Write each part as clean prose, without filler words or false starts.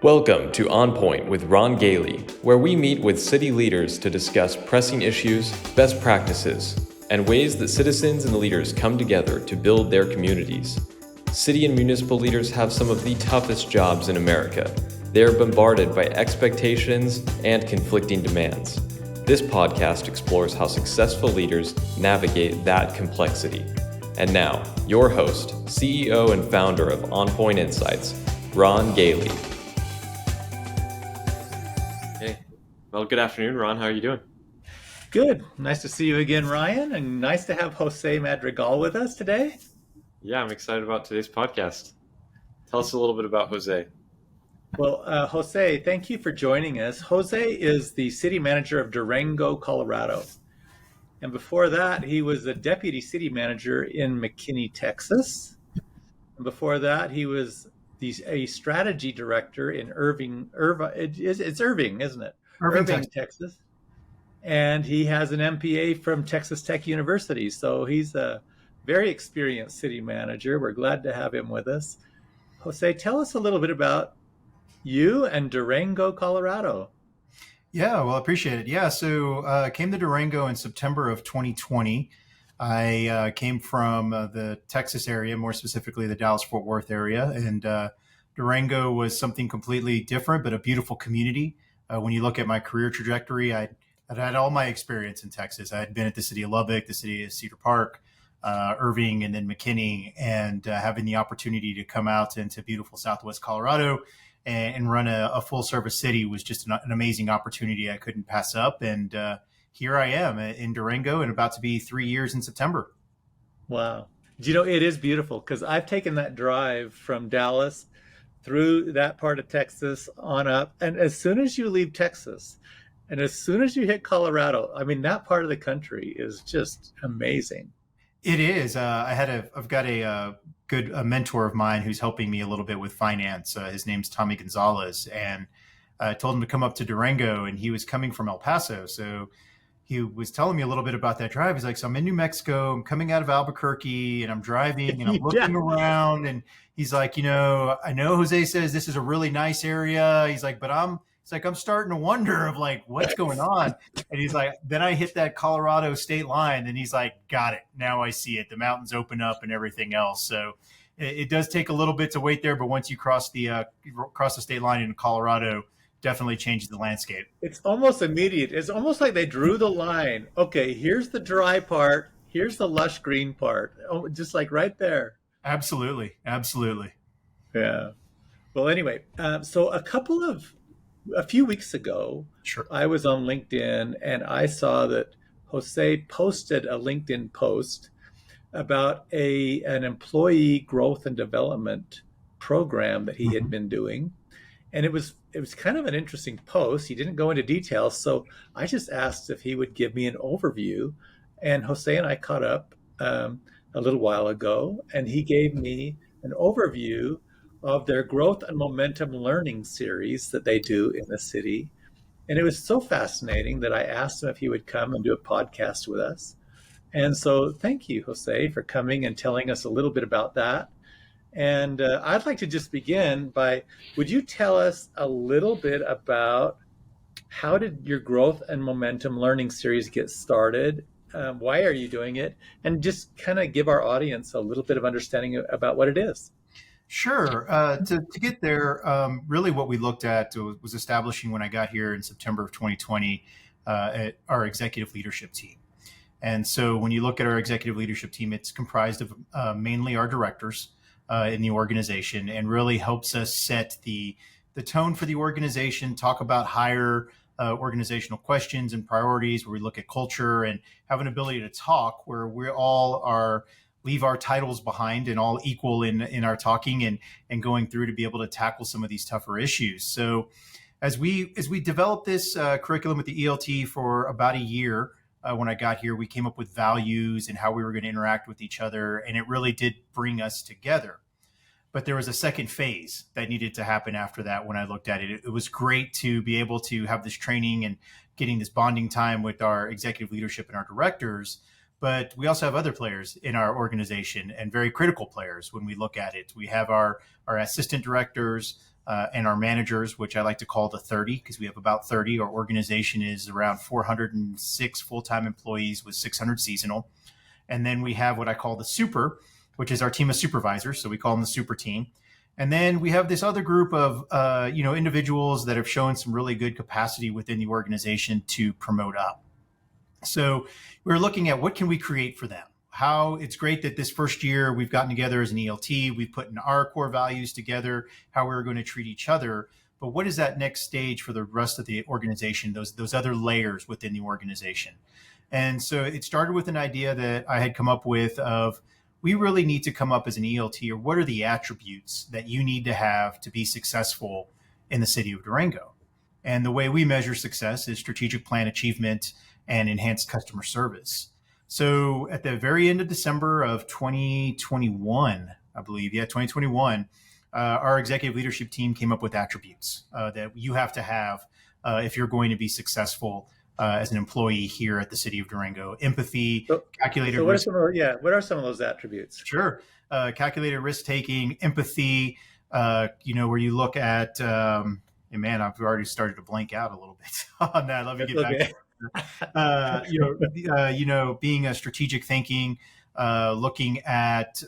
Welcome to OnPointe with Ron Gailey, where we meet with city leaders to discuss pressing issues, best practices, and ways that citizens and leaders come together to build their communities. City and municipal leaders have some of the toughest jobs in America. They are bombarded by expectations and conflicting demands. This podcast explores how successful leaders navigate that complexity. And now, your host, CEO and founder of OnPointe Insights, Ron Gailey. Hey, well, good afternoon, Ron. How are you doing? Good. Nice to see you again, Ryan, and nice to have José Madrigal with us today. Yeah, I'm excited about today's podcast. Tell us a little bit about Jose. Well, José, thank you for joining us. José is the city manager of Durango, Colorado. And before that, he was the deputy city manager in McKinney, Texas. And before that, he was a strategy director in it's Irving, isn't it? Irving, Texas. And he has an MPA from Texas Tech University. So he's a very experienced city manager. We're glad to have him with us. José, tell us a little bit about you and Durango, Colorado. Yeah, well, I appreciate it. Yeah, so I came to Durango in September of 2020. I came from the Texas area, more specifically the Dallas-Fort Worth area, and Durango was something completely different, but a beautiful community. When you look at my career trajectory, I'd had all my experience in Texas. I had been at the city of Lubbock, the city of Cedar Park, Irving, and then McKinney, and having the opportunity to come out into beautiful Southwest Colorado and run a full service city was just an amazing opportunity I couldn't pass up. And here I am in Durango and about to be 3 years in September. Wow. Do you know, it is beautiful because I've taken that drive from Dallas through that part of Texas on up. And as soon as you leave Texas and as soon as you hit Colorado, I mean, that part of the country is just amazing. It is. I've got a good mentor of mine who's helping me a little bit with finance. His name's Tommy Gonzalez, and I told him to come up to Durango, and he was coming from El Paso. So he was telling me a little bit about that drive. He's like, so I'm in New Mexico, I'm coming out of Albuquerque, and I'm driving and I'm looking around. And he's like, I know Jose says this is a really nice area. He's like, but I'm starting to wonder of like, what's going on? And he's like, then I hit that Colorado state line and he's like, got it. Now I see it. The mountains open up and everything else. So it does take a little bit to wait there. But once you cross the state line in Colorado, definitely changes the landscape. It's almost immediate. It's almost like they drew the line. Okay, here's the dry part. Here's the lush green part. Oh, just like right there. Absolutely. Absolutely. Yeah. Well, anyway, so a few weeks ago, Sure. I was on LinkedIn and I saw that Jose posted a LinkedIn post about an employee growth and development program that he had been doing. And it was kind of an interesting post. He didn't go into details. So I just asked if he would give me an overview. And Jose and I caught up a little while ago, and he gave me an overview of their growth and momentum learning series that they do in the city. And it was so fascinating that I asked him if he would come and do a podcast with us. And so thank you, Jose, for coming and telling us a little bit about that. And I'd like to just begin by, would you tell us a little bit about how did your growth and momentum learning series get started? Why are you doing it? And just kind of give our audience a little bit of understanding about what it is. Sure. To get there, really what we looked at was establishing when I got here in September of 2020 our executive leadership team. And so when you look at our executive leadership team, it's comprised of mainly our directors in the organization, and really helps us set the tone for the organization, talk about higher organizational questions and priorities, where we look at culture and have an ability to talk where we all leave our titles behind and all equal in our talking and going through to be able to tackle some of these tougher issues. So as we developed this curriculum with the ELT for about a year, when I got here, we came up with values and how we were going to interact with each other. And it really did bring us together. But there was a second phase that needed to happen after that. When I looked at it, it was great to be able to have this training and getting this bonding time with our executive leadership and our directors. But we also have other players in our organization, and very critical players when we look at it. We have our assistant directors, and our managers, which I like to call the 30, because we have about 30. Our organization is around 406 full-time employees with 600 seasonal. And then we have what I call the super, which is our team of supervisors. So we call them the super team. And then we have this other group of individuals that have shown some really good capacity within the organization to promote up. So we're looking at what can we create for them. How it's great that this first year we've gotten together as an ELT, we've put in our core values together, how we're going to treat each other. But what is that next stage for the rest of the organization, those other layers within the organization? And so it started with an idea that I had come up with of, we really need to come up as an ELT, or what are the attributes that you need to have to be successful in the city of Durango? And the way we measure success is strategic plan achievement and enhanced customer service. So at the very end of December of 2021, I believe, 2021, our executive leadership team came up with attributes that you have to have if you're going to be successful as an employee here at the city of Durango. Empathy, calculated risk. What are some of those attributes? Sure. Calculated risk taking, empathy, where you look at, man, I've already started to blank out a little bit on that. Let me get back. Being a strategic thinking, looking at,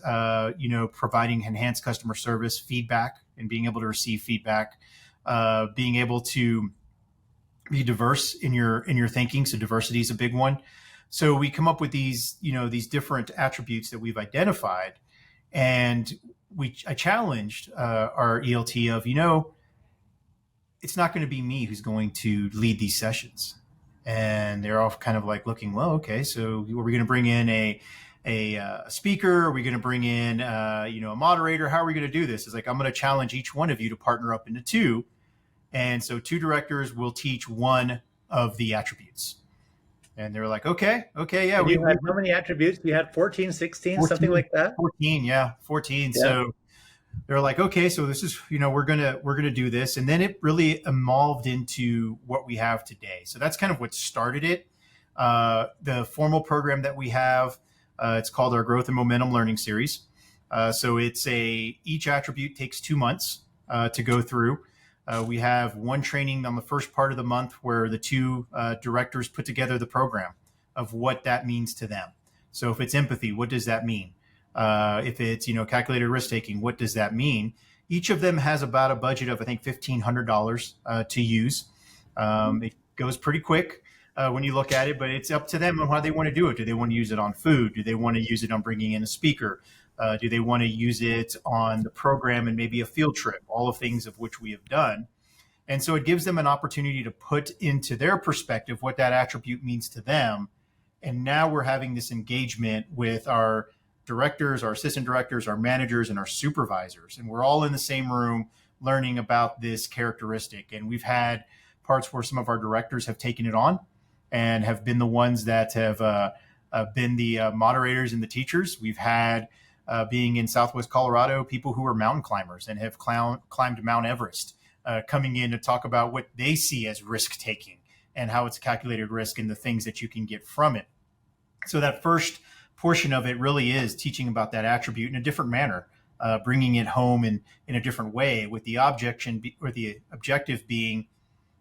providing enhanced customer service, feedback, and being able to receive feedback, being able to be diverse in your thinking. So diversity is a big one. So we come up with these different attributes that we've identified, and I challenged our ELT of, it's not going to be me who's going to lead these sessions. And they're all kind of like looking, well, okay, so are we going to bring in a speaker? Are we going to bring in, a moderator? How are we going to do this? It's like, I'm going to challenge each one of you to partner up into two. And so two directors will teach one of the attributes. And they're like, okay, yeah. You had how many attributes? You had 14, 16, 14, something like that? 14, yeah, 14. Yeah. So they're like, okay, so this is, we're gonna do this. And then it really evolved into what we have today. So that's kind of what started it. The formal program that we have, it's called our Growth and Momentum Learning Series. So each attribute takes 2 months to go through. We have one training on the first part of the month where the two directors put together the program of what that means to them. So if it's empathy, what does that mean? If it's, calculated risk taking, what does that mean? Each of them has about a budget of, I think, $1,500 to use. It goes pretty quick when you look at it, but it's up to them on how they want to do it. Do they want to use it on food? Do they want to use it on bringing in a speaker? Do they want to use it on the program and maybe a field trip? All of things of which we have done. And so it gives them an opportunity to put into their perspective what that attribute means to them. And now we're having this engagement with our directors, our assistant directors, our managers, and our supervisors. And we're all in the same room learning about this characteristic. And we've had parts where some of our directors have taken it on and have been the ones that have been the moderators and the teachers. We've had, being in Southwest Colorado, people who are mountain climbers and have climbed Mount Everest, coming in to talk about what they see as risk taking and how it's calculated risk and the things that you can get from it. So that first portion of it really is teaching about that attribute in a different manner, bringing it home in a different way, with the objective being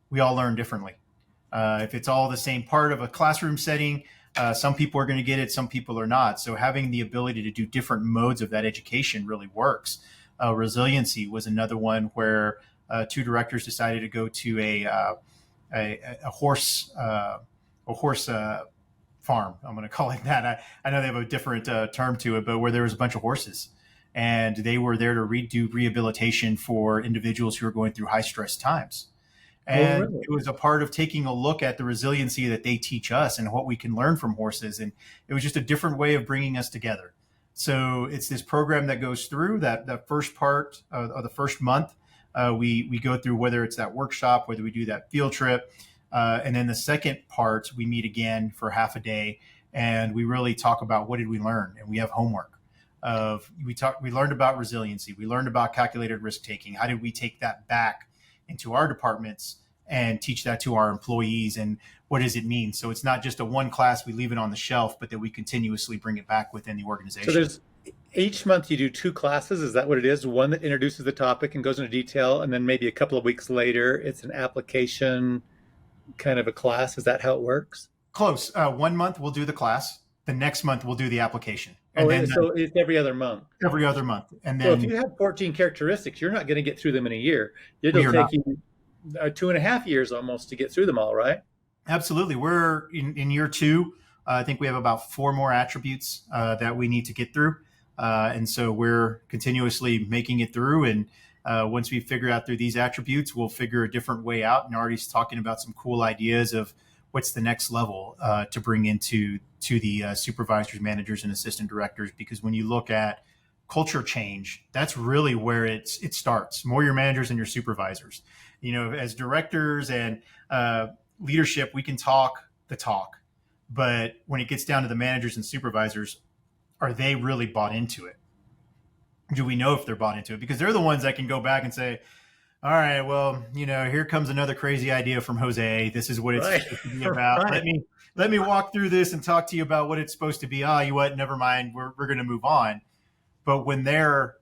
we all learn differently. If it's all the same part of a classroom setting, some people are going to get it, some people are not. So having the ability to do different modes of that education really works. Resiliency was another one where two directors decided to go to a horse farm. I'm going to call it that. I know they have a different term to it, but where there was a bunch of horses, and they were there to do rehabilitation for individuals who are going through high stress times. And really? It was a part of taking a look at the resiliency that they teach us and what we can learn from horses. And it was just a different way of bringing us together. So it's this program that goes through that first part of the first month. We go through whether it's that workshop, whether we do that field trip. And then the second part, we meet again for half a day and we really talk about what did we learn. And we have homework. We learned about resiliency. We learned about calculated risk taking. How did we take that back into our departments and teach that to our employees, and what does it mean? So it's not just a one class, we leave it on the shelf, but that we continuously bring it back within the organization. So each month you do two classes. Is that what it is? One that introduces the topic and goes into detail, and then maybe a couple of weeks later, it's an application kind of a class. Is that how it works? Close. 1 month we'll do the class. The next month we'll do the application, and Oh, then so it's every other month. every other month, and So if then you have 14 characteristics, you're not going to get through them in a year. we It'll are not. take you 2.5 years almost to get through them all, right? Absolutely. We're in year two. I think we have about four more attributes that we need to get through. And so we're continuously making it through. And once we figure out through these attributes, we'll figure a different way out. And already talking about some cool ideas of what's the next level to bring into the supervisors, managers, and assistant directors. Because when you look at culture change, that's really where it starts. More your managers and your supervisors. As directors and leadership, we can talk the talk, but when it gets down to the managers and supervisors, are they really bought into it? Do we know if they're bought into it? Because they're the ones that can go back and say, all right, well, here comes another crazy idea from Jose. This is what it's Right. supposed to be about. Right. Let me walk through this and talk to you about what it's supposed to be. Oh, you what? Never mind. We're going to move on. But when they're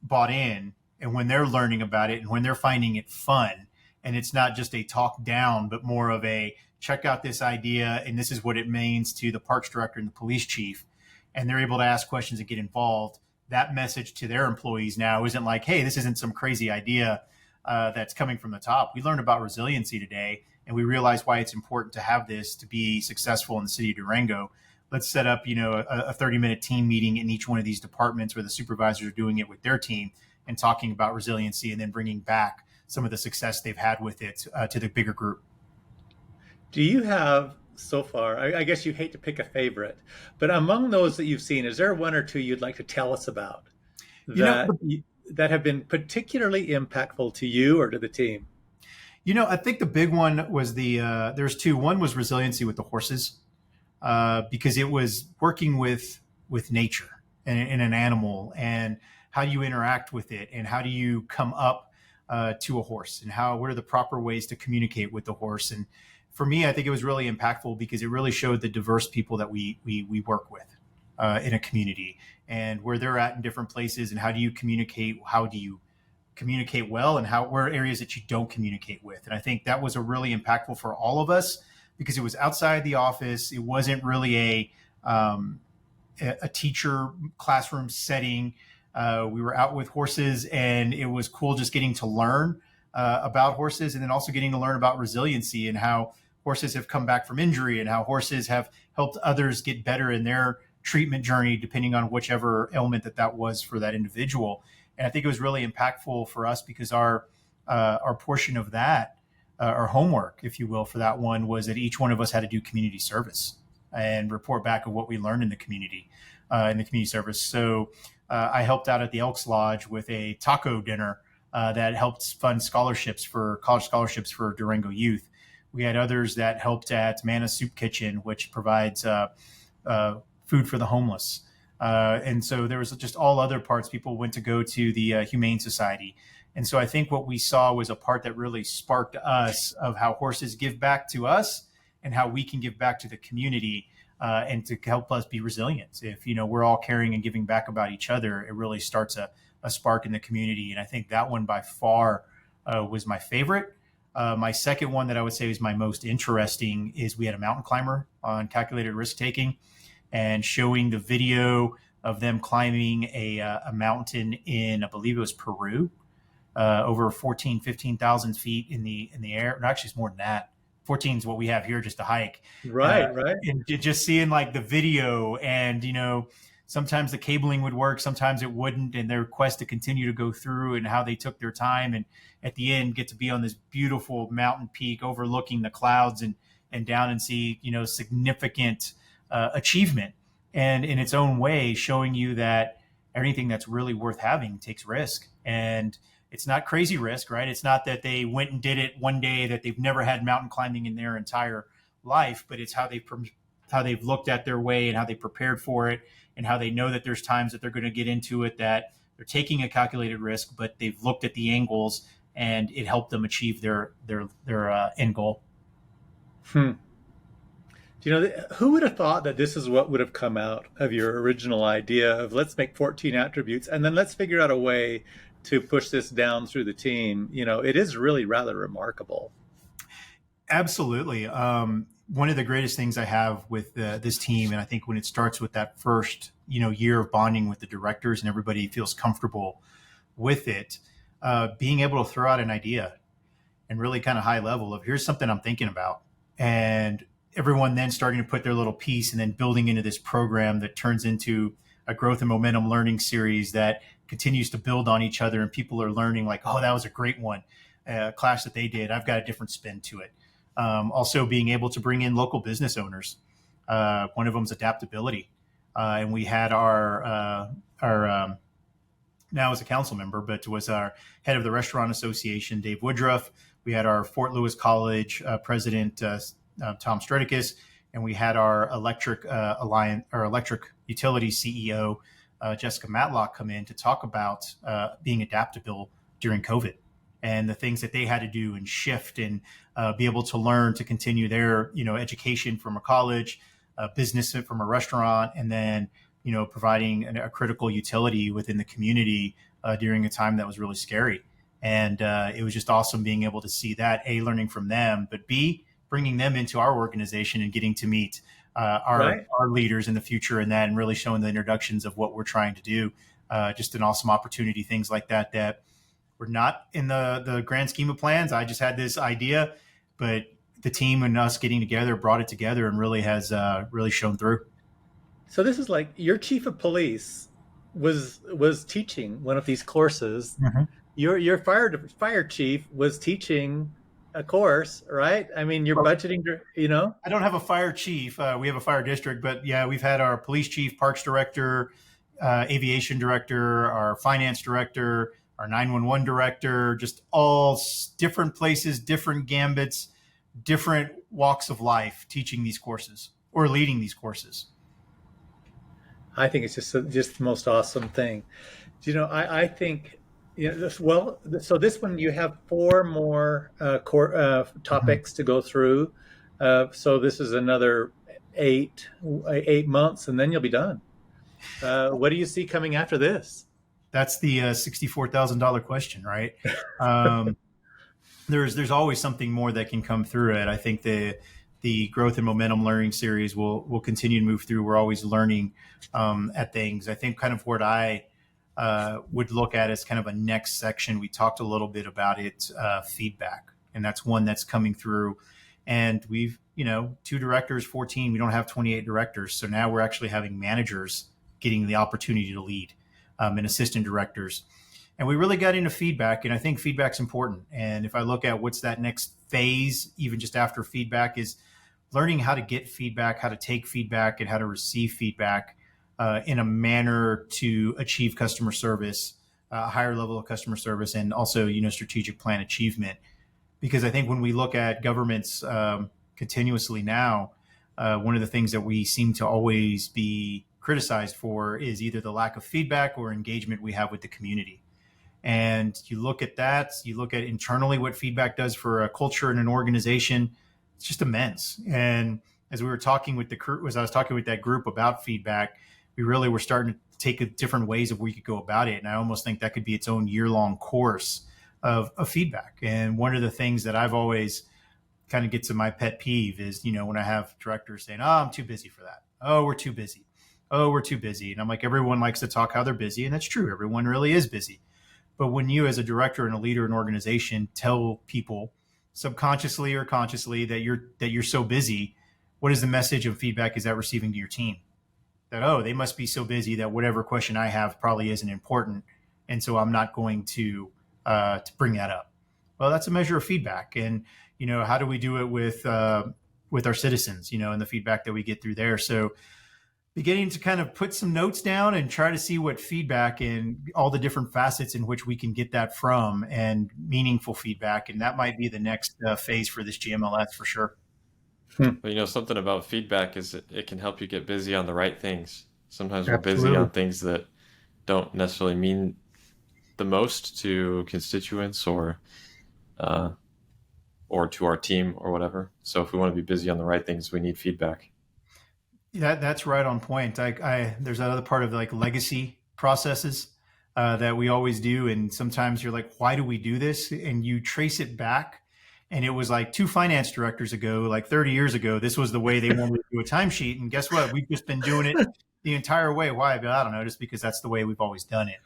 bought in and when they're learning about it and when they're finding it fun, and it's not just a talk down, but more of a check out this idea and this is what it means to the parks director and the police chief, and they're able to ask questions and get involved, that message to their employees now isn't like, hey, this isn't some crazy idea that's coming from the top. We learned about resiliency today, and we realized why it's important to have this to be successful in the city of Durango. Let's set up, a 30-minute team meeting in each one of these departments where the supervisors are doing it with their team and talking about resiliency and then bringing back some of the success they've had with it to the bigger group. Do you have so far, I guess you hate to pick a favorite, but among those that you've seen, is there one or two you'd like to tell us about that have been particularly impactful to you or to the team? I think the big one was there's two. One was resiliency with the horses, because it was working with nature and an animal, and how do you interact with it, and how do you come up to a horse, and what are the proper ways to communicate with the horse. And for me, I think it was really impactful because it really showed the diverse people that we work with in a community, and where they're at in different places, and how do you communicate well, and where are areas that you don't communicate with. And I think that was a really impactful for all of us because it was outside the office. It wasn't really a teacher classroom setting. We were out with horses, and it was cool just getting to learn about horses, and then also getting to learn about resiliency and how horses have come back from injury and how horses have helped others get better in their treatment journey, depending on whichever ailment that was for that individual. And I think it was really impactful for us because our portion of that, our homework, if you will, for that one was that each one of us had to do community service and report back of what we learned in the community service. So I helped out at the Elks Lodge with a taco dinner that helped fund college scholarships for Durango youth. We had others that helped at Mana Soup Kitchen, which provides food for the homeless. And so there was just all other parts. People went to go to the Humane Society. And so I think what we saw was a part that really sparked us of how horses give back to us and how we can give back to the community and to help us be resilient. If, we're all caring and giving back about each other, it really starts a spark in the community. And I think that one by far was my favorite. My second one that I would say is my most interesting is we had a mountain climber on calculated risk taking and showing the video of them climbing a mountain in, I believe it was Peru, over 15,000 feet in the air. No, actually, it's more than that. 14 is what we have here, just a hike. Right. And just seeing like the video and, sometimes the cabling would work, sometimes it wouldn't, and their quest to continue to go through and how they took their time and at the end get to be on this beautiful mountain peak overlooking the clouds and down and see, significant achievement, and in its own way showing you that anything that's really worth having takes risk. And it's not crazy risk, right? It's not that they went and did it one day, that they've never had mountain climbing in their entire life, but it's how they've looked at their way and how they prepared for it and how they know that there's times that they're going to get into it that they're taking a calculated risk, but they've looked at the angles and it helped them achieve their end goal. Do you know, who would have thought that this is what would have come out of your original idea of let's make 14 attributes and then let's figure out a way to push this down through the team? It is really rather remarkable. Absolutely. One of the greatest things I have with this team, and I think when it starts with that first, year of bonding with the directors and everybody feels comfortable with it, being able to throw out an idea and really kind of high level of here's something I'm thinking about. And everyone then starting to put their little piece and then building into this program that turns into a growth and momentum learning series that continues to build on each other. And people are learning like, oh, that was a great one. Class that they did. I've got a different spin to it. Also being able to bring in local business owners. One of them is adaptability. And we had our now as a council member, but was our head of the Restaurant Association, Dave Woodruff. We had our Fort Lewis College president, Tom Stradicus, and we had our electric electric utility CEO, Jessica Matlock, come in to talk about being adaptable during COVID and the things that they had to do and shift and be able to learn to continue their education from a college, business from a restaurant, and then providing a critical utility within the community during a time that was really scary. And it was just awesome being able to see that, A, learning from them, but B, bringing them into our organization and getting to meet our leaders in the future and that, and really showing the introductions of what we're trying to do. Just an awesome opportunity, things like that were not in the grand scheme of plans. I just had this idea, but the team and us getting together brought it together and really has really shown through. So this is like your chief of police was teaching one of these courses. Mm-hmm. Your fire chief was teaching a course, right? I mean, you're budgeting, I don't have a fire chief. We have a fire district, but yeah, we've had our police chief, parks director, aviation director, our finance director, our 911 director, just all different places, different gambits, different walks of life teaching these courses or leading these courses. I think it's just the most awesome thing. I think, so this one you have 4 more core topics to go through. So this is another 8 months, and then you'll be done. What do you see coming after this? That's the $64,000 question, right? There's always something more that can come through it. I think the growth and momentum learning series will continue to move through. We're always learning at things. I think kind of what I would look at as kind of a next section. We talked a little bit about it, feedback, and that's one that's coming through. And we've 2 directors, 14. We don't have 28 directors, so now we're actually having managers getting the opportunity to lead. And assistant directors. And we really got into feedback, and I think feedback's important. And if I look at what's that next phase, even just after feedback, is learning how to get feedback, how to take feedback, and how to receive feedback in a manner to achieve customer service, a higher level of customer service, and also, strategic plan achievement. Because I think when we look at governments continuously now, one of the things that we seem to always be criticized for is either the lack of feedback or engagement we have with the community. And you look at that, you look at internally what feedback does for a culture and an organization, it's just immense. And as we were talking with I was talking with that group about feedback, we really were starting to take different ways of we could go about it. And I almost think that could be its own year-long course of feedback. And one of the things that I've always kind of gets to my pet peeve is, when I have directors saying, oh, I'm too busy for that. Oh, we're too busy. Oh, we're too busy. And I'm like, everyone likes to talk how they're busy. And that's true. Everyone really is busy. But when you, as a director and a leader in an organization, tell people subconsciously or consciously that you're so busy, what is the message of feedback is that receiving to your team? That, oh, they must be so busy that whatever question I have probably isn't important. And so I'm not going to bring that up. Well, that's a measure of feedback. And, how do we do it with our citizens, and the feedback that we get through there? So beginning to kind of put some notes down and try to see what feedback and all the different facets in which we can get that from, and meaningful feedback. And that might be the next phase for this GMLS for sure. Well, something about feedback is it can help you get busy on the right things. Sometimes we're busy on things that don't necessarily mean the most to constituents or or to our team or whatever. So if we want to be busy on the right things, we need feedback. Yeah, that's right on point. There's that other part of like legacy processes that we always do. And sometimes you're like, why do we do this? And you trace it back. And it was like 2 finance directors ago, like 30 years ago, this was the way they wanted to do a timesheet. And guess what? We've just been doing it the entire way. Why? I don't know, just because that's the way we've always done it.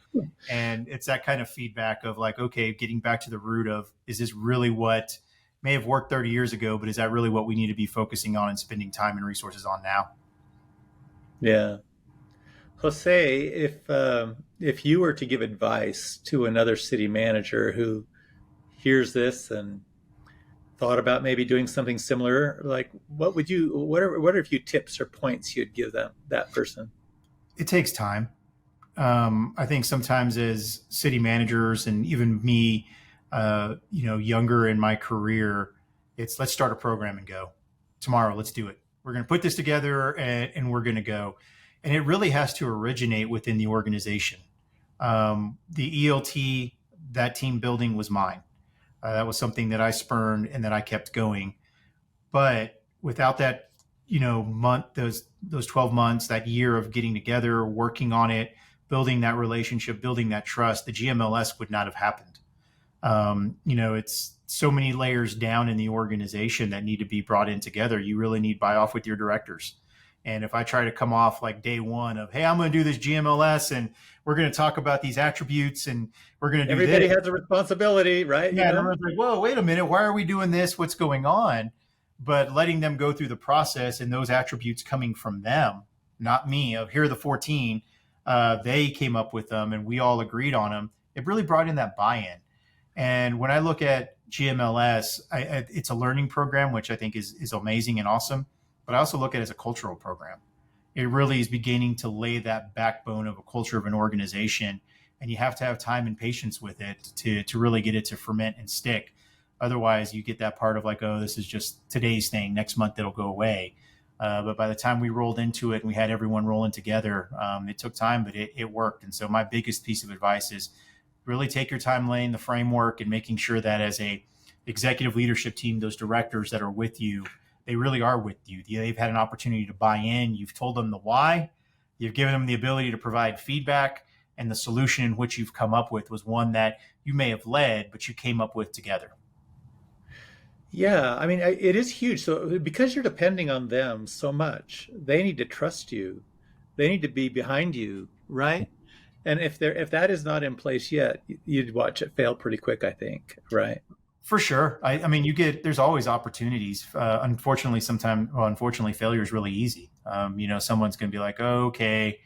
And it's that kind of feedback of like, okay, getting back to the root of, is this really what may have worked 30 years ago, but is that really what we need to be focusing on and spending time and resources on now? Yeah. Jose, if you were to give advice to another city manager who hears this and thought about maybe doing something similar, like what are a few tips or points you'd give that person? It takes time. I think sometimes as city managers and even me, younger in my career, it's let's start a program and go. Tomorrow, let's do it. We're going to put this together and we're going to go. And it really has to originate within the organization. The ELT, that team building was mine. That was something that I spurned and that I kept going. But without that, those 12 months, that year of getting together, working on it, building that relationship, building that trust, the GMLS would not have happened. It's so many layers down in the organization that need to be brought in together. You really need buy-off with your directors. And if I try to come off like day one of, hey, I'm going to do this GMLS and we're going to talk about these attributes and we're going to do Everybody this. has a responsibility, right? Yeah, and everyone's like, whoa, wait a minute. Why are we doing this? What's going on? But letting them go through the process and those attributes coming from them, not me, of here are the 14, they came up with them and we all agreed on them. It really brought in that buy-in. And when I look at GMLS, it's a learning program, which I think is amazing and awesome. But I also look at it as a cultural program. It really is beginning to lay that backbone of a culture of an organization. And you have to have time and patience with it to really get it to ferment and stick. Otherwise, you get that part of like, oh, this is just today's thing. Next month, it'll go away. But by the time we rolled into it and we had everyone rolling together, it took time, but it worked. And so my biggest piece of advice is really take your time laying the framework and making sure that as a executive leadership team, those directors that are with you, they really are with you. They've had an opportunity to buy in. You've told them the why. You've given them the ability to provide feedback. And the solution in which you've come up with was one that you may have led, but you came up with together. Yeah, I mean, it is huge. So because you're depending on them so much, they need to trust you. They need to be behind you, right? And if that is not in place yet, you'd watch it fail pretty quick, I think, right? For sure. I mean, there's always opportunities. Unfortunately, failure is really easy. Someone's going to be like, oh, okay,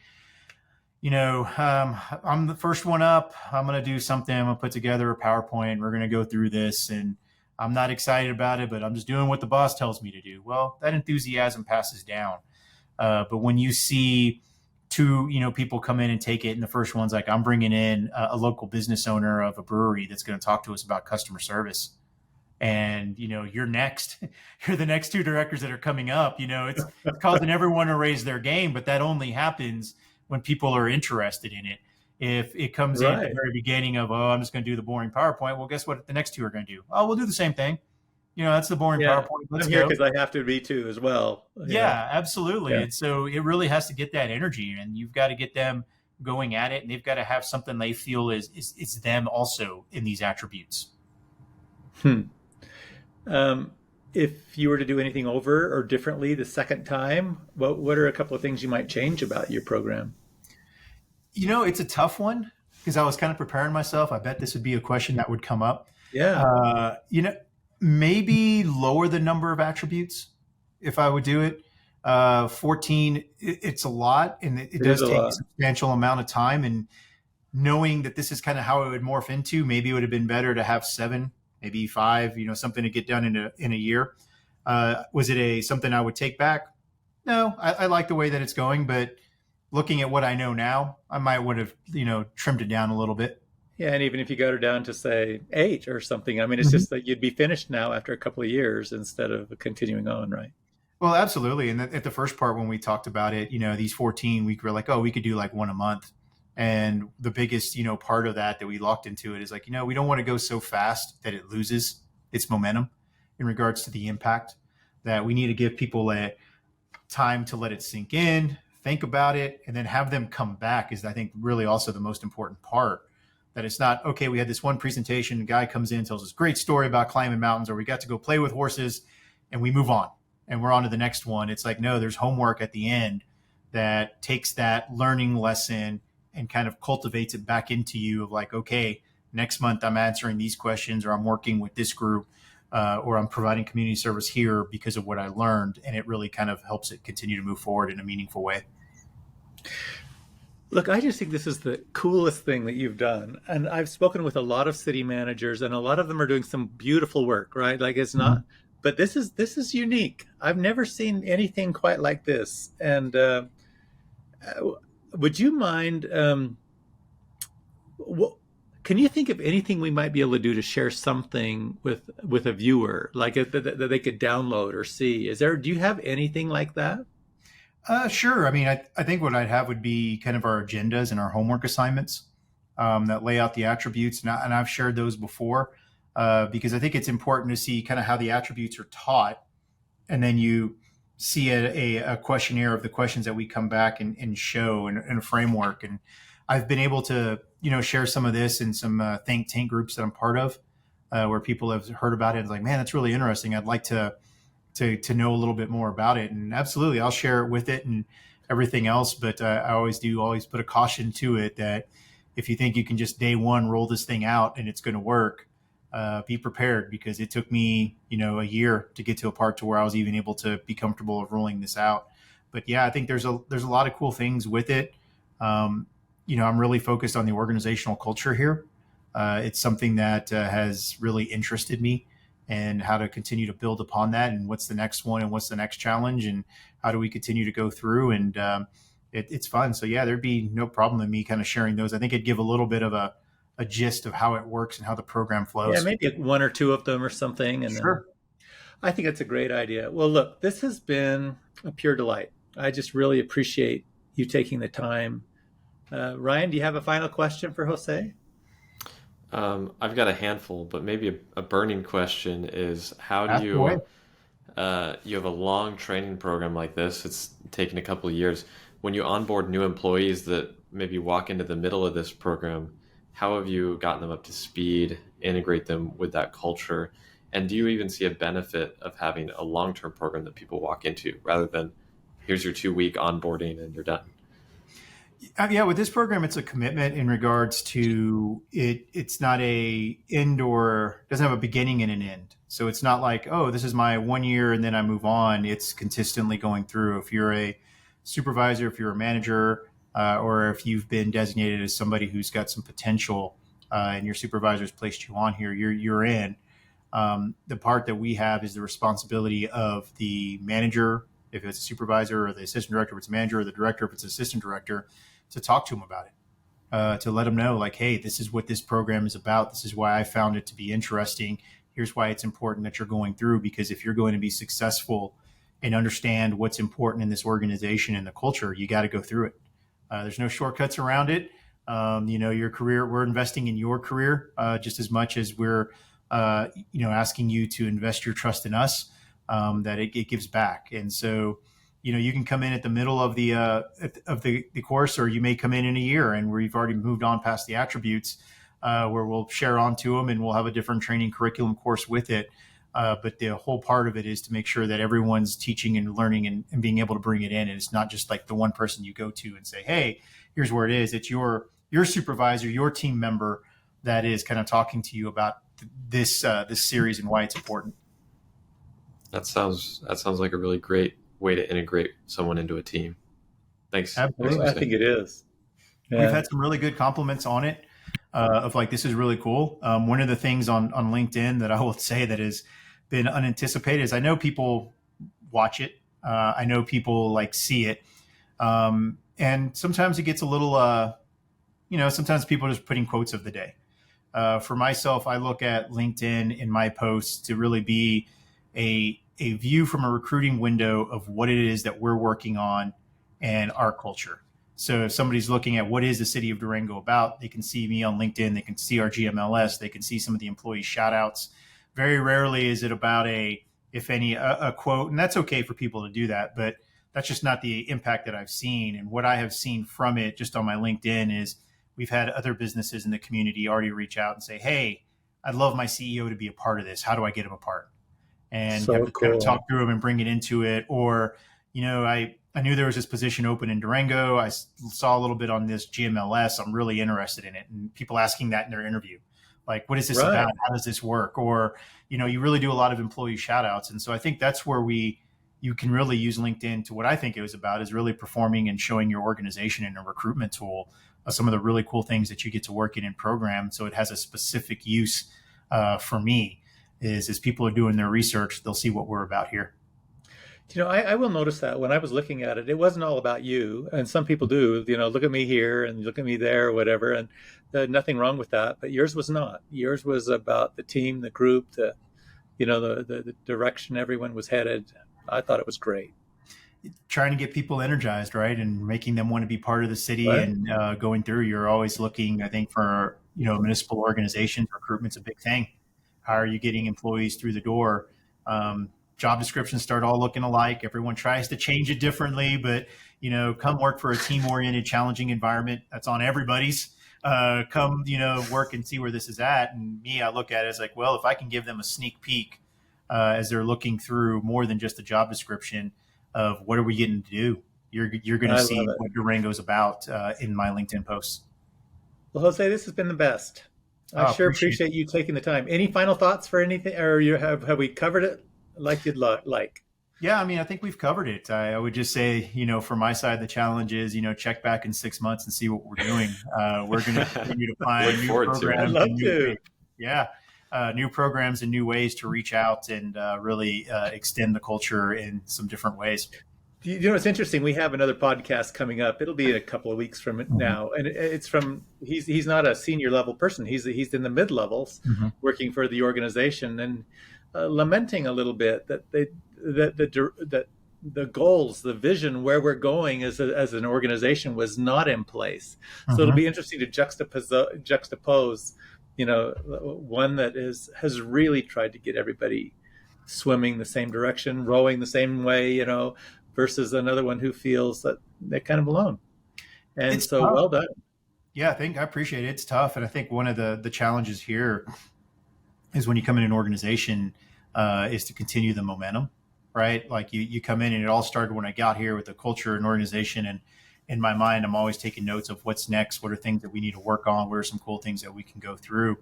I'm the first one up. I'm going to do something. I'm going to put together a PowerPoint. We're going to go through this and I'm not excited about it, but I'm just doing what the boss tells me to do. Well, that enthusiasm passes down. But when you see two, people come in and take it, and the first one's like, I'm bringing in a local business owner of a brewery that's going to talk to us about customer service. And, you're next. You're the next 2 directors that are coming up. It's causing everyone to raise their game, but that only happens when people are interested in it. If it comes in at the very beginning of, oh, I'm just going to do the boring PowerPoint. Well, guess what the next 2 are going to do? Oh, we'll do the same thing. That's the boring PowerPoint. I'm here because I have to be too as well. Yeah, absolutely. Yeah. And so it really has to get that energy, and you've got to get them going at it, and they've got to have something they feel is them also in these attributes. If you were to do anything over or differently the second time, what are a couple of things you might change about your program? It's a tough one because I was kind of preparing myself. I bet this would be a question that would come up. Yeah. Maybe lower the number of attributes if I would do it. 14, it's a lot, and it does take a substantial amount of time. And knowing that this is kind of how it would morph into, maybe it would have been better to have 7, maybe 5, something to get done in a year. Was it something I would take back? No, I like the way that it's going, but looking at what I know now, I might would have, trimmed it down a little bit. Yeah, and even if you got her down to say 8 or something, I mean, it's just that you'd be finished now after a couple of years instead of continuing on, right? Well, absolutely. And at the first part, when we talked about it, these 14, we were like, oh, we could do like 1 a month. And the biggest, part of that we locked into it is like, we don't want to go so fast that it loses its momentum. in regards to the impact, that we need to give people a time to let it sink in, think about it, and then have them come back is, I think, really also the most important part. That it's not, okay, we had this one presentation, a guy comes in, tells us a great story about climbing mountains, or we got to go play with horses, and we move on and we're on to the next one. It's like, no, there's homework at the end that takes that learning lesson and kind of cultivates it back into you of like, okay, next month I'm answering these questions, or I'm working with this group, or I'm providing community service here because of what I learned. And it really kind of helps it continue to move forward in a meaningful way. Look, I just think this is the coolest thing that you've done. And I've spoken with a lot of city managers, and a lot of them are doing some beautiful work, right? Like it's not, but this is unique. I've never seen anything quite like this. And would you mind, can you think of anything we might be able to do to share something with a viewer, like that they could download or see? Do you have anything like that? Sure. I mean, I think what I'd have would be kind of our agendas and our homework assignments that lay out the attributes. And I've shared those before because I think it's important to see kind of how the attributes are taught. And then you see a questionnaire of the questions that we come back and show in a framework. And I've been able to, share some of this in some think tank groups that I'm part of where people have heard about it. It's like, man, that's really interesting. I'd like to know a little bit more about it. And absolutely, I'll share it with it and everything else. But I always put a caution to it that if you think you can just day one roll this thing out and it's going to work, be prepared, because it took me, a year to get to a part to where I was even able to be comfortable of rolling this out. But yeah, I think there's a lot of cool things with it. I'm really focused on the organizational culture here. It's something that has really interested me, and how to continue to build upon that, and what's the next one, and what's the next challenge, and how do we continue to go through. And it's fun. So yeah, there'd be no problem in me kind of sharing those. I think it'd give a little bit of a gist of how it works and how the program flows. Yeah, maybe one or two of them or something. And sure. I think it's a great idea. Well, look, this has been a pure delight. I just really appreciate you taking the time. Ryan, do you have a final question for Jose? I've got a handful, but maybe a burning question is, how do you, you have a long training program like this, it's taken a couple of years. When you onboard new employees that maybe walk into the middle of this program, how have you gotten them up to speed, integrate them with that culture? And do you even see a benefit of having a long-term program that people walk into rather than here's your 2-week onboarding and you're done? Yeah, with this program, it's a commitment in regards to it. It's not a end, or doesn't have a beginning and an end. So it's not like, oh, this is my 1 year and then I move on. It's consistently going through. If you're a supervisor, if you're a manager, or if you've been designated as somebody who's got some potential and your supervisor's placed you on here, you're in. The part that we have is the responsibility of the manager, if it's a supervisor, or the assistant director if it's a manager, or the director if it's an assistant director, to talk to them about it, to let them know, like, hey, this is what this program is about. This is why I found it to be interesting. Here's why it's important that you're going through, because if you're going to be successful and understand what's important in this organization and the culture, you got to go through it. There's no shortcuts around it. Your career, we're investing in your career just as much as we're, asking you to invest your trust in us, that it gives back. And so, you can come in at the middle of the course, or you may come in a year and we've already moved on past the attributes, where we'll share onto them and we'll have a different training curriculum course with it. But the whole part of it is to make sure that everyone's teaching and learning and being able to bring it in. And it's not just like the one person you go to and say, hey, here's where it is. It's your supervisor, your team member that is kind of talking to you about this series and why it's important. That sounds like a really great way to integrate someone into a team. Thanks. Absolutely. I think it is. Yeah. We've had some really good compliments on it, of like, this is really cool. One of the things on LinkedIn that I will say that has been unanticipated is I know people watch it. I know people see it. And sometimes it gets a little, sometimes people are just putting quotes of the day. For myself, I look at LinkedIn in my posts to really be a view from a recruiting window of what it is that we're working on and our culture. So if somebody's looking at what is the city of Durango about, they can see me on LinkedIn, they can see our GMLS, they can see some of the employee shout outs Very rarely is it about a quote, and that's okay for people to do that, but that's just not the impact that I've seen. And what I have seen from it just on my LinkedIn is we've had other businesses in the community already reach out and say, hey, I'd love my CEO to be a part of this. How do I get him a part? And So have to kind of cool. talk through them and bring it into it. Or, I knew there was this position open in Durango. I saw a little bit on this GMLS. I'm really interested in it. And people asking that in their interview, like, what is this Right. about? How does this work? Or, you really do a lot of employee shout outs. And so I think that's where you can really use LinkedIn to what I think it was about, is really performing and showing your organization in a recruitment tool some of the really cool things that you get to work in program. So it has a specific use for me is as people are doing their research, they'll see what we're about here. I will notice that when I was looking at it, it wasn't all about you. And some people do, look at me here and look at me there, or whatever. And nothing wrong with that. But yours was not. Yours was about the team, the group, the direction everyone was headed. I thought it was great. Trying to get people energized, right? And making them want to be part of the city. Right. And going through, you're always looking, I think, for, municipal organizations, recruitment's a big thing. How are you getting employees through the door? Job descriptions start all looking alike. Everyone tries to change it differently, but, come work for a team-oriented, challenging environment. That's on everybody's. Come, work and see where this is at. And me, I look at it as like, well, if I can give them a sneak peek as they're looking through more than just the job description of what are we getting to do, you're going to see what Durango's about in my LinkedIn posts. Well, Jose, this has been the best. I sure appreciate you taking the time. Any final thoughts for anything, or have we covered it like you'd like? Yeah, I mean, I think we've covered it. I would just say, from my side, the challenge is, check back in 6 months and see what we're doing. We're going to continue to find new programs. I'd love to. New programs and new ways to reach out and really extend the culture in some different ways. It's interesting. We have another podcast coming up. It'll be a couple of weeks from now, and it's from he's not a senior level person. He's in the mid levels, working for the organization, and lamenting a little bit that the goals, the vision, where we're going as an organization was not in place. So it'll be interesting to juxtapose, one that has really tried to get everybody swimming the same direction, rowing the same way, versus another one who feels that they're kind of alone. And it's so tough. Well done. Yeah, I appreciate it. It's tough. And I think one of the challenges here is when you come in an organization is to continue the momentum, right? Like you come in, and it all started when I got here with the culture and organization. And in my mind, I'm always taking notes of what's next. What are things that we need to work on? What are some cool things that we can go through?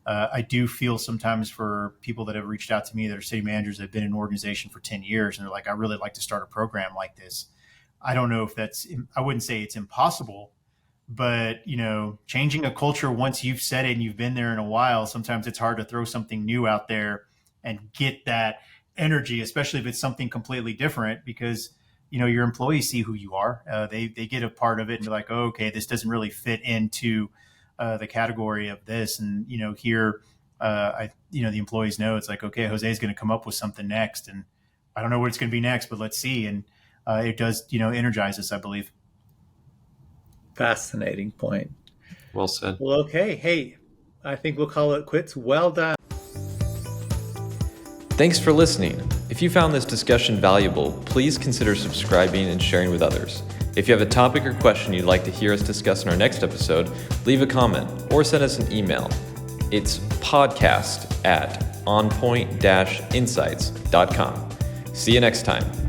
I do feel sometimes for people that have reached out to me that are city managers that have been in an organization for 10 years, and they're like, I really like to start a program like this. I don't know if I wouldn't say it's impossible, but, changing a culture once you've said it and you've been there in a while, sometimes it's hard to throw something new out there and get that energy, especially if it's something completely different, because, your employees see who you are. They get a part of it and they're like, oh, okay, this doesn't really fit into the category of this. And, here, the employees know it's like, okay, Jose's going to come up with something next. And I don't know what it's going to be next, but let's see. And it does, energize us, I believe. Fascinating point. Well said. Well, okay. Hey, I think we'll call it quits. Well done. Thanks for listening. If you found this discussion valuable, please consider subscribing and sharing with others. If you have a topic or question you'd like to hear us discuss in our next episode, leave a comment or send us an email. It's podcast@onpointe-insights.com. See you next time.